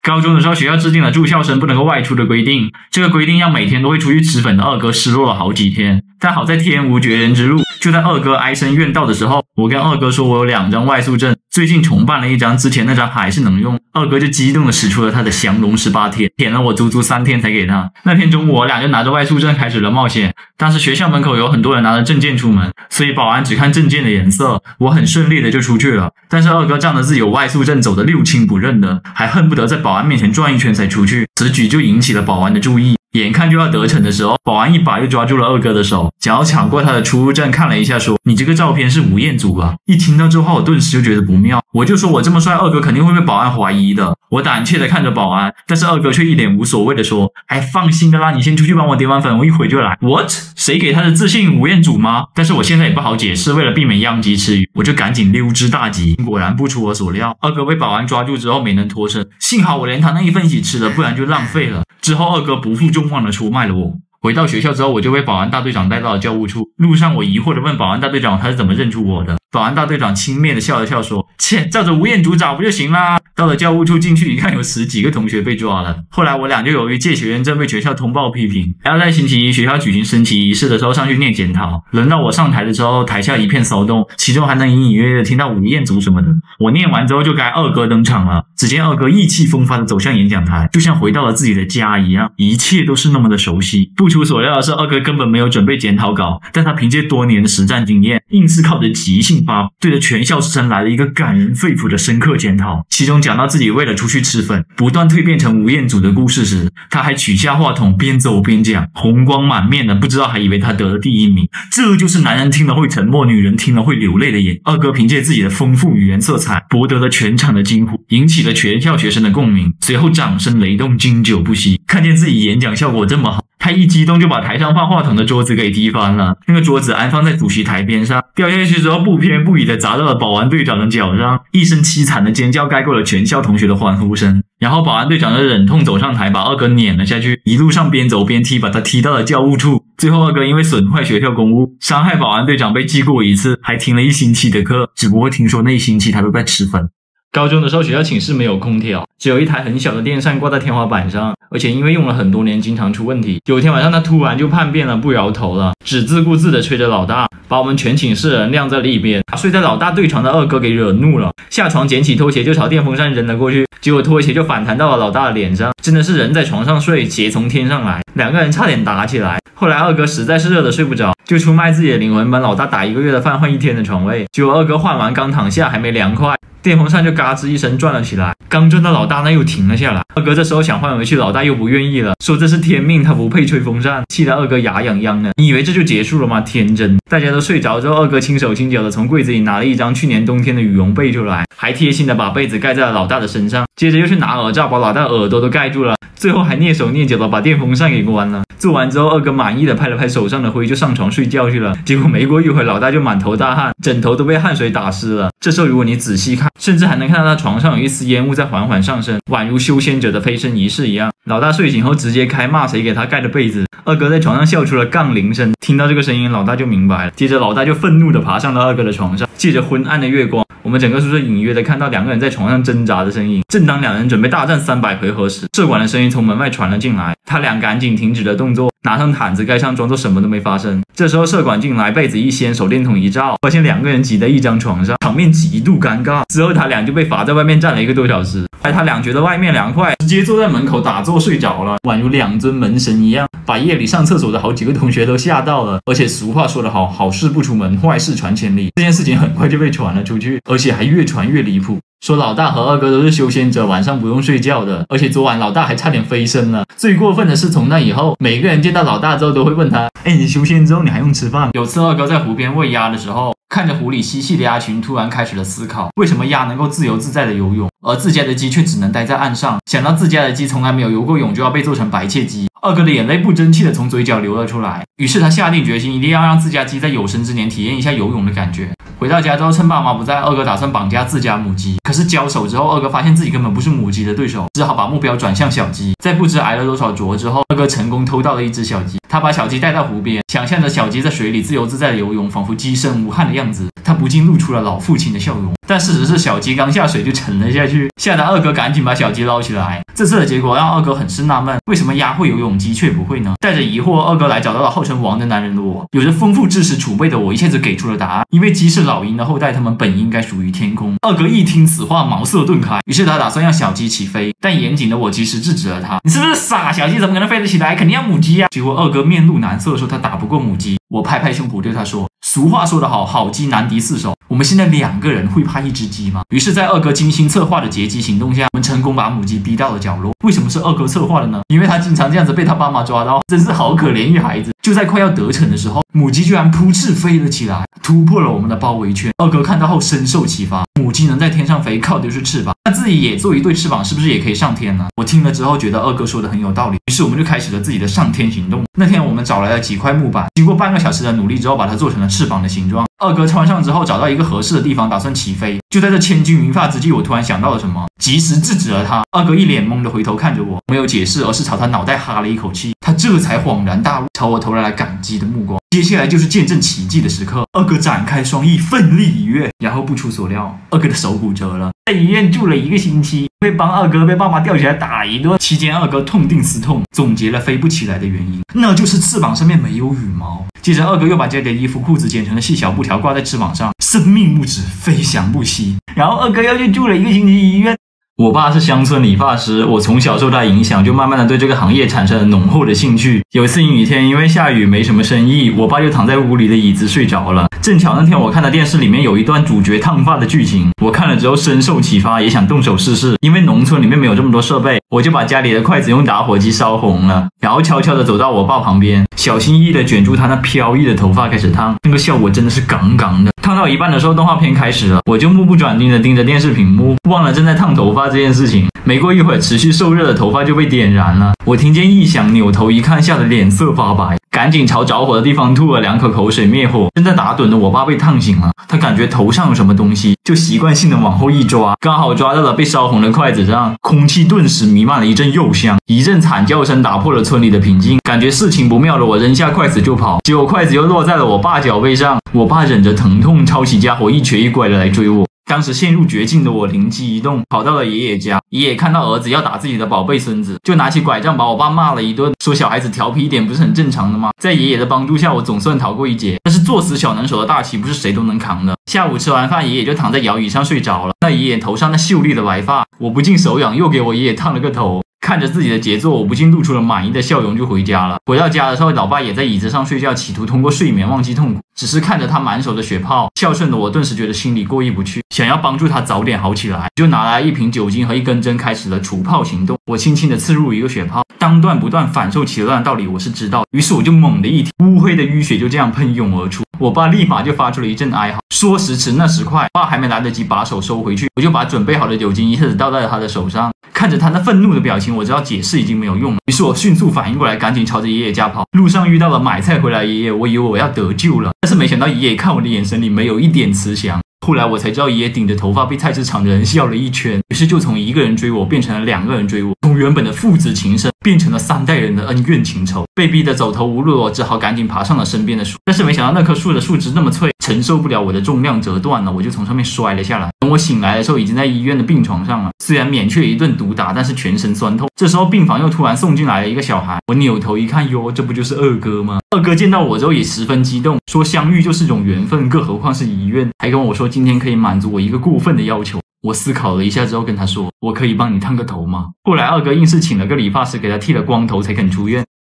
高中的时候，学校制定了住校生不能够外出的规定，这个规定让每天都会出去吃粉的二哥失落了好几天。但好在天无绝人之路，就在二哥哀声怨道的时候，我跟二哥说我有2张外宿证，最近重办了1张，之前那张还是能用。二哥就激动的使出了他的降龙18帖，舔了我足足3天才给他。那天中午我俩就拿着外宿证开始了冒险。当时学校门口有很多人拿着证件出门，所以保安只看证件的颜色，我很顺利的就出去了。但是二哥仗着自己有外宿证，走得六亲不认的，还恨不得在保安面前转一圈才出去，此举就引起了保安的注意。眼看就要得逞的时候，保安一把就抓住了二哥的手，想要抢过他的出入证，看了一下说：“你这个照片是吴彦祖吧？”一听到这话，我顿时就觉得不妙，我就说我这么帅，二哥肯定会被保安怀疑的。我胆怯的看着保安，但是二哥却一脸无所谓的说：“哎，放心的啦，你先出去帮我点碗粉，我一会就来。” What？ 谁给他的自信？吴彦祖吗？但是我现在也不好解释，为了避免殃及池鱼，我就赶紧溜之大吉。果然不出我所料，二哥被保安抓住之后没能脱身，幸好我连他那一份一起吃了，不然就浪费了。之后二哥不负众望的出卖了我。回到学校之后，我就被保安大队长带到了教务处。路上我疑惑的问保安大队长他是怎么认出我的。保安大队长轻蔑的笑了笑说：“切，照着吴彦祖找不就行啦？”到了教务处进去一看，有10几个同学被抓了。后来我俩就由于借学员证被学校通报批评，还要在星期一学校举行升旗仪式的时候上去念检讨。轮到我上台的时候，台下一片骚动，其中还能隐隐约约的听到吴彦祖什么的。我念完之后就该二哥登场了。只见二哥意气风发的走向演讲台，就像回到了自己的家一样，一切都是那么的熟悉。不出所料的是，二哥根本没有准备检讨稿，但他凭借多年的实战经验，硬是靠着即兴发，对着全校师生来了一个感人肺腑的深刻检讨。其中讲到自己为了出去吃粉，不断蜕变成吴彦祖的故事时，他还取下话筒边走边讲，红光满面的，不知道还以为他得了第1名。这就是男人听了会沉默，女人听了会流泪的演。二哥凭借自己的丰富语言色彩，博得了全场的惊呼，引起了全校学生的共鸣。随后掌声雷动，经久不息。看见自己演讲效果这么好，他一激动就把台上放话筒的桌子给踢翻了，那个桌子安放在主席台边上，掉下去之后不偏不倚的砸到了保安队长的脚上，一声凄惨的尖叫盖过了全校同学的欢呼声。然后保安队长就忍痛走上台，把二哥撵了下去，一路上边走边踢，把他踢到了教务处。最后二哥因为损坏学校公物，伤害保安队长被记过1次，还停了1星期的课，只不过听说那1星期他都在吃粉。高中的时候，学校寝室没有空调，只有一台很小的电扇挂在天花板上，而且因为用了很多年，经常出问题。有一天晚上，他突然就叛变了，不摇头了，只自顾自的吹着老大，把我们全寝室的人晾在了一边。睡在老大对床的二哥给惹怒了，下床捡起拖鞋就朝电风扇扔了过去，结果拖鞋就反弹到了老大的脸上，真的是人在床上睡，鞋从天上来，2个人差点打起来。后来二哥实在是热得睡不着，就出卖自己的灵魂，帮老大打1个月的饭，换1天的床位。结果二哥换完刚躺下，还没凉快，电风扇就嘎吱一声转了起来，刚转到老大那又停了下来。二哥这时候想换回去，老大又不愿意了，说这是天命，他不配吹风扇，气得二哥牙痒痒的。你以为这就结束了吗？天真！大家都睡着之后，二哥轻手轻脚的从柜子里拿了一张去年冬天的羽绒被出来，还贴心的把被子盖在了老大的身上，接着又去拿耳罩把老大的耳朵都盖住了，最后还蹑手蹑脚的把电风扇给关了。做完之后，二哥满意的拍了拍手上的灰，就上床睡觉去了。结果没过一会儿，老大就满头大汗，枕头都被汗水打湿了。这时候如果你仔细看，甚至还能看到他床上有一丝烟雾在缓缓上升，宛如修仙者的飞升仪式一样。老大睡醒后直接开骂谁给他盖的被子，二哥在床上笑出了杠铃声。听到这个声音，老大就明白了，接着老大就愤怒的爬上了二哥的床上，借着昏暗的月光，我们整个宿舍隐约的看到2个人在床上挣扎的身影。正当2人准备大战300回合时，社管的声音从门外传了进来，他俩赶紧停止了动作，拿上毯子盖上，装作什么都没发生。这时候社管进来，被子一掀，手电筒一照，发现2个人挤在一张床上，场面极度尴尬。之后他俩就被罚在外面站了1个多小时。他俩觉得外面凉快，直接坐在门口打坐睡着了，宛如2尊门神一样，把夜里上厕所的好几个同学都吓到了。而且俗话说得好，好事不出门，坏事传千里。这件事情很快就被传了出去，而且还越传越离谱。说老大和二哥都是修仙者，晚上不用睡觉的，而且昨晚老大还差点飞升了。最过分的是，从那以后，每个人见到老大之后都会问他：“哎，你修仙之后你还用吃饭？”有次二哥在湖边喂鸭的时候，看着湖里嬉戏的鸭群，突然开始了思考，为什么鸭能够自由自在的游泳，而自家的鸡却只能待在岸上？想到自家的鸡从来没有游过泳，就要被做成白切鸡，二哥的眼泪不争气的从嘴角流了出来。于是他下定决心，一定要让自家鸡在有生之年体验一下游泳的感觉。回到家之后，趁爸妈不在，二哥打算绑架自家母鸡。可是交手之后，二哥发现自己根本不是母鸡的对手，只好把目标转向小鸡。在不知挨了多少啄之后，二哥成功偷到了1只小鸡。他把小鸡带到湖边，想象着小鸡在水里自由自在的游泳，仿佛鸡生无憾的样子。他不禁露出了老父亲的笑容。但事实是小鸡刚下水就沉了下去，吓得二哥赶紧把小鸡捞起来。这次的结果让二哥很是纳闷，为什么鸭会游泳，鸡却不会呢？带着疑惑，二哥来找到了号称王的男人的我。有着丰富知识储备的我一下子给出了答案，因为鸡是老鹰的后代，它们本应该属于天空。二哥一听此话，茅塞顿开，于是他打算让小鸡起飞，但严谨的我及时制止了他。你是不是傻？小鸡怎么可能飞得起来？肯定要母鸡啊！结果二哥面露难色地说他打不过母鸡。我拍拍胸脯对他说，俗话说得好，好鸡难敌4手。我们现在2个人会怕一只鸡吗？于是在二哥精心策划的劫鸡行动下，我们成功把母鸡逼到了角落。为什么是二哥策划的呢？因为他经常这样子被他爸妈抓到，真是好可怜一孩子。就在快要得逞的时候，母鸡居然扑翅飞了起来，突破了我们的包围圈。二哥看到后深受启发，母鸡能在天上飞，靠的就是翅膀，那自己也做一对翅膀，是不是也可以上天呢？我听了之后觉得二哥说的很有道理，于是我们就开始了自己的上天行动。那天我们找来了几块木板，经过半个小时的努力之后，把它做成了翅膀的形状。二哥穿上之后，找到一个合适的地方，打算起飞。就在这千钧一发之际，我突然想到了什么，及时制止了他。二哥一脸懵的回头看着我，没有解释，而是朝他脑袋哈了一口气。他这才恍然大悟，朝我投来了感激的目光。接下来就是见证奇迹的时刻，二哥展开双翼，奋力一跃，然后不出所料，二哥的手骨折了，在医院住了1个星期，会帮二哥被爸妈吊起来打一顿。期间，二哥痛定思痛，总结了飞不起来的原因，那就是翅膀上面没有羽毛。接着，二哥又把家里的衣服、裤子剪成了细小布条，挂在翅膀上，生命不止，飞翔不息。然后，二哥又去住了1个星期医院。我爸是乡村理发师，我从小受他影响，就慢慢的对这个行业产生了浓厚的兴趣。有一次阴雨天，因为下雨没什么生意，我爸就躺在屋里的椅子睡着了。正巧那天我看的电视里面有一段主角烫发的剧情，我看了之后深受启发，也想动手试试。因为农村里面没有这么多设备，我就把家里的筷子用打火机烧红了，然后悄悄的走到我爸旁边，小心翼翼的卷住他那飘逸的头发开始烫。那个效果真的是杠杠的。烫到一半的时候，动画片开始了，我就目不转睛的盯着电视屏幕，忘了正在烫头发这件事情。没过一会儿，持续受热的头发就被点燃了。我听见异响，扭头一看，吓得脸色发白，赶紧朝着火的地方吐了2口口水灭火。正在打盹的我爸被烫醒了，他感觉头上有什么东西，就习惯性的往后一抓，刚好抓到了被烧红的筷子上，空气顿时弥漫了一阵柚香。一阵惨叫声打破了村里的平静，感觉事情不妙了，我扔下筷子就跑，结果筷子又落在了我爸脚背上。我爸忍着疼痛，抄起家伙一瘸一拐的来追我。当时陷入绝境的我灵机一动，跑到了爷爷家。爷爷看到儿子要打自己的宝贝孙子，就拿起拐杖把我爸骂了一顿，说小孩子调皮一点不是很正常的吗？在爷爷的帮助下，我总算逃过一劫。但是做死小能手的大旗不是谁都能扛的。下午吃完饭，爷爷就躺在摇椅上睡着了。那爷爷头上那秀丽的白发，我不禁手痒，又给我爷爷烫了个头。看着自己的杰作，我不禁露出了满意的笑容，就回家了。回到家的时候，老爸也在椅子上睡觉，企图通过睡眠忘记痛苦。只是看着他满手的血泡，孝顺的我顿时觉得心里过意不去，想要帮助他早点好起来，就拿来1瓶酒精和1根针，开始了除泡行动。我轻轻的刺入一个血泡，当断不断，反受其乱的道理我是知道，于是我就猛地一踢，乌黑的淤血就这样喷涌而出。我爸立马就发出了一阵哀嚎，说时迟那时快，爸还没来得及把手收回去，我就把准备好的酒精一下子倒在了他的手上。看着他那愤怒的表情，我知道解释已经没有用了，于是我迅速反应过来，赶紧朝着爷爷家跑。路上遇到了买菜回来的爷爷，我以为我要得救了，但是没想到爷爷看我的眼神里没有一点慈祥。后来我才知道，爷爷顶着头发被菜市场的人笑了一圈，于是就从1个人追我变成了2个人追我，从原本的父子情深变成了3代人的恩怨情仇。被逼得走投无路，我只好赶紧爬上了身边的树，但是没想到那棵树的树枝那么脆，承受不了我的重量，折断了，我就从上面摔了下来。等我醒来的时候，已经在医院的病床上了，虽然免却一顿毒打，但是全身酸痛。这时候病房又突然送进来了一个小孩，我扭头一看，哟，这不就是二哥吗？二哥见到我之后也十分激动，说相遇就是种缘分，更何况是医院，还跟我说今天可以满足我一个过分的要求。我思考了一下之后跟他说，我可以帮你烫个头吗？后来二哥硬是请了个理发师给他剃了光头才肯出院。